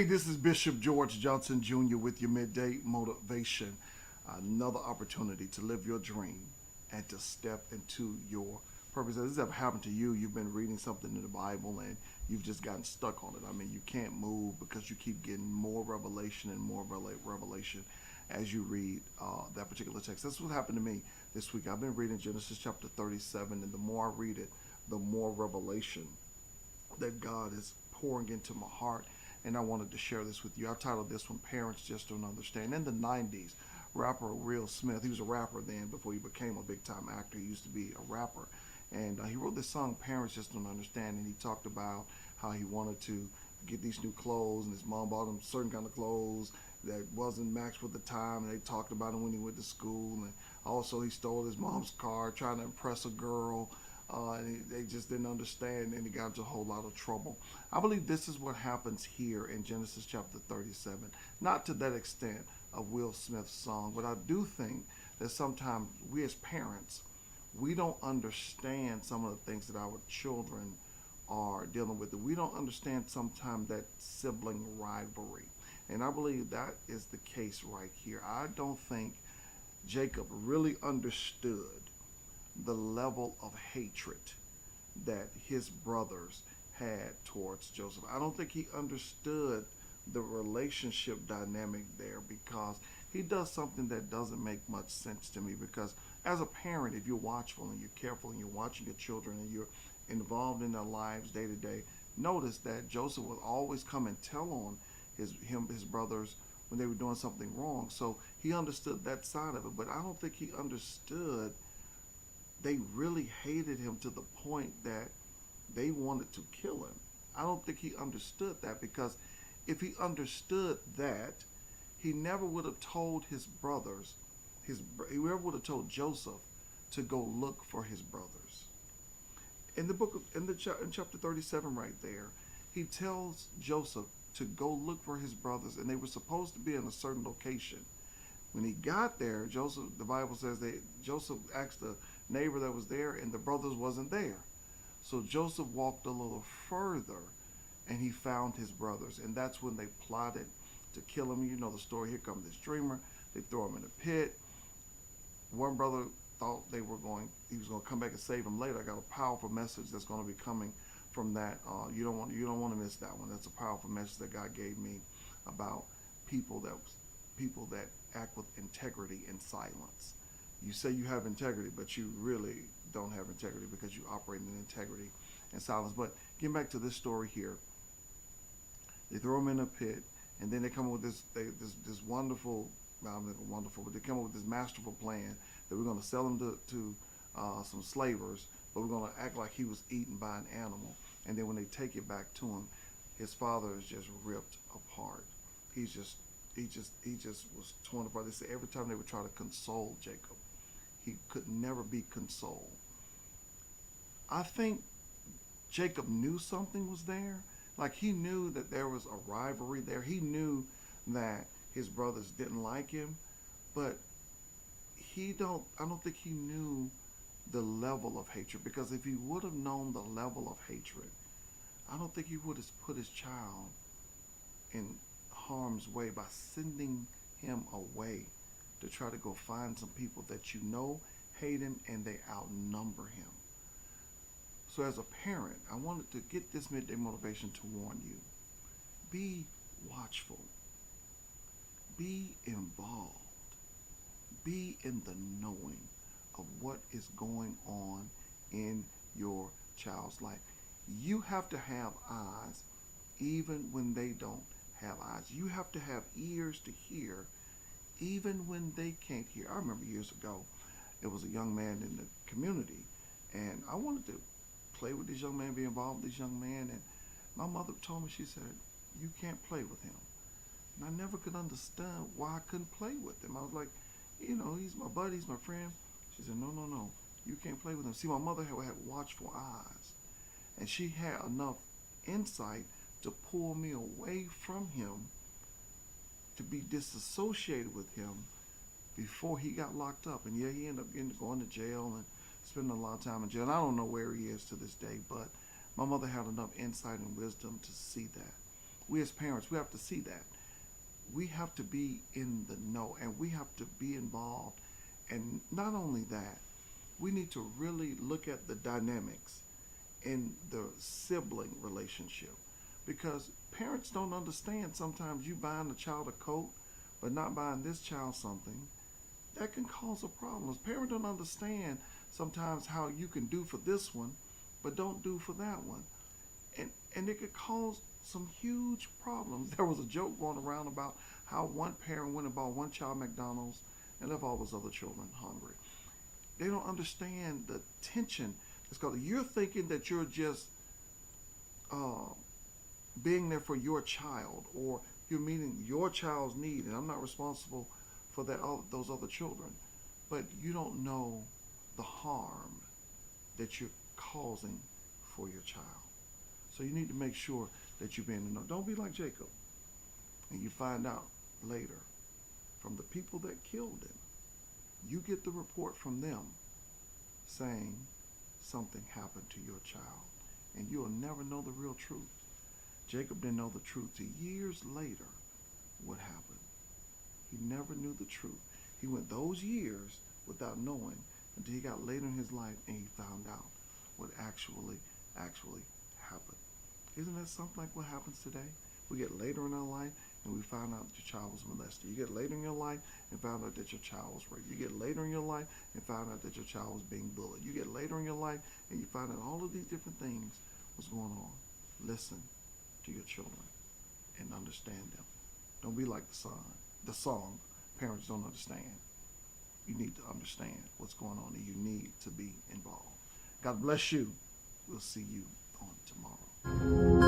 this is Bishop George Johnson Jr. with your midday motivation. Another opportunity to live your dream and to step into your purpose. Has this ever happened to you? You've been reading something in the Bible and you've just gotten stuck on it. I mean, you can't move because you keep getting more revelation and more revelation as you read that particular text. That's what happened to me this week. I've been reading Genesis chapter 37, and the more I read it, the more revelation that God is pouring into my heart. And I wanted to share this with you. I titled this one, Parents Just Don't Understand. In the 90s, rapper Will Smith, he was a rapper then before he became a big-time actor. He used to be a rapper. And he wrote this song, Parents Just Don't Understand, and he talked about how he wanted to get these new clothes, and his mom bought him certain kind of clothes that wasn't matched with the time, and they talked about him when he went to school. And also he stole his mom's car trying to impress a girl. And they just didn't understand, and he got into a whole lot of trouble. I believe this is what happens here in Genesis chapter 37. Not to that extent of Will Smith's song, but I do think that sometimes we as parents, we don't understand some of the things that our children are dealing with. We don't understand sometimes that sibling rivalry. And I believe that is the case right here. I don't think Jacob really understood the level of hatred that his brothers had towards Joseph. I don't think he understood the relationship dynamic there, because he does something that doesn't make much sense to me. Because as a parent, if you're watchful and you're careful and you're watching your children and you're involved in their lives day to day, notice that Joseph would always come and tell on his brothers when they were doing something wrong. So he understood that side of it, but I don't think he understood they really hated him to the point that they wanted to kill him. I don't think he understood that, because if he understood that, he never would have told his brothers, he never would have told Joseph to go look for his brothers. In the in chapter 37 right there, he tells Joseph to go look for his brothers, and they were supposed to be in a certain location. When he got there, the Bible says that Joseph asked the neighbor that was there, and the brothers wasn't there. So Joseph walked a little further, and he found his brothers, and that's when they plotted to kill him. You know the story. Here comes this dreamer. They throw him in a pit. One brother thought he was going to come back and save him later. I got a powerful message that's going to be coming from that. You don't want to miss that one. That's a powerful message that God gave me about people that act with integrity in silence. You say you have integrity, but you really don't have integrity, because you operate in integrity and silence. But getting back to this story here, they throw him in a pit, and then they come up with this wonderful, well, not wonderful, but they come up with this masterful plan that we're going to sell him to some slavers, but we're going to act like he was eaten by an animal. And then when they take it back to him, his father is just ripped apart. He just was torn apart. They say every time they would try to console Jacob, he could never be consoled. I think Jacob knew something was there. Like, he knew that there was a rivalry there. He knew that his brothers didn't like him, but I don't think he knew the level of hatred, because if he would have known the level of hatred, I don't think he would have put his child in harm's way by sending him away to try to go find some people that hate him and they outnumber him. So as a parent, I wanted to get this midday motivation to warn you. Be watchful. Be involved. Be in the knowing of what is going on in your child's life. You have to have eyes even when they don't have eyes. You have to have ears to hear even when they can't hear. I remember years ago, it was a young man in the community, and I wanted to play with this young man, be involved with this young man, and my mother told me, she said, you can't play with him. And I never could understand why I couldn't play with him. I was like, he's my buddy, he's my friend. She said, no, you can't play with him. See, my mother had watchful eyes, and she had enough insight to pull me away from him, to be disassociated with him before he got locked up. And yeah, he ended up going to jail and spending a lot of time in jail. And I don't know where he is to this day, but my mother had enough insight and wisdom to see that. We as parents, we have to see that. We have to be in the know and we have to be involved. And not only that, we need to really look at the dynamics in the sibling relationship because parents don't understand sometimes you buying a child a coat but not buying this child something that can cause a problem. Parents don't understand sometimes how you can do for this one but don't do for that one, and it could cause some huge problems. There was a joke going around about how one parent went and bought one child McDonald's and left all those other children hungry. They don't understand the tension. It's because you're thinking that you're just being there for your child, or you're meeting your child's need, and I'm not responsible for those other children. But you don't know the harm that you're causing for your child. So you need to make sure that you're being in the know. Don't be like Jacob, and you find out later from the people that killed him. You get the report from them saying something happened to your child, and you'll never know the real truth. Jacob didn't know the truth till years later what happened. He never knew the truth. He went those years without knowing until he got later in his life and he found out what actually happened. Isn't that something like what happens today? We get later in our life and we find out that your child was molested. You get later in your life and find out that your child was raped. You get later in your life and find out that your child was being bullied. You get later in your life and you find out all of these different things was going on. Listen to your children and understand them. Don't be like the song, parents don't understand. You need to understand what's going on and you need to be involved. God bless you. We'll see you on tomorrow.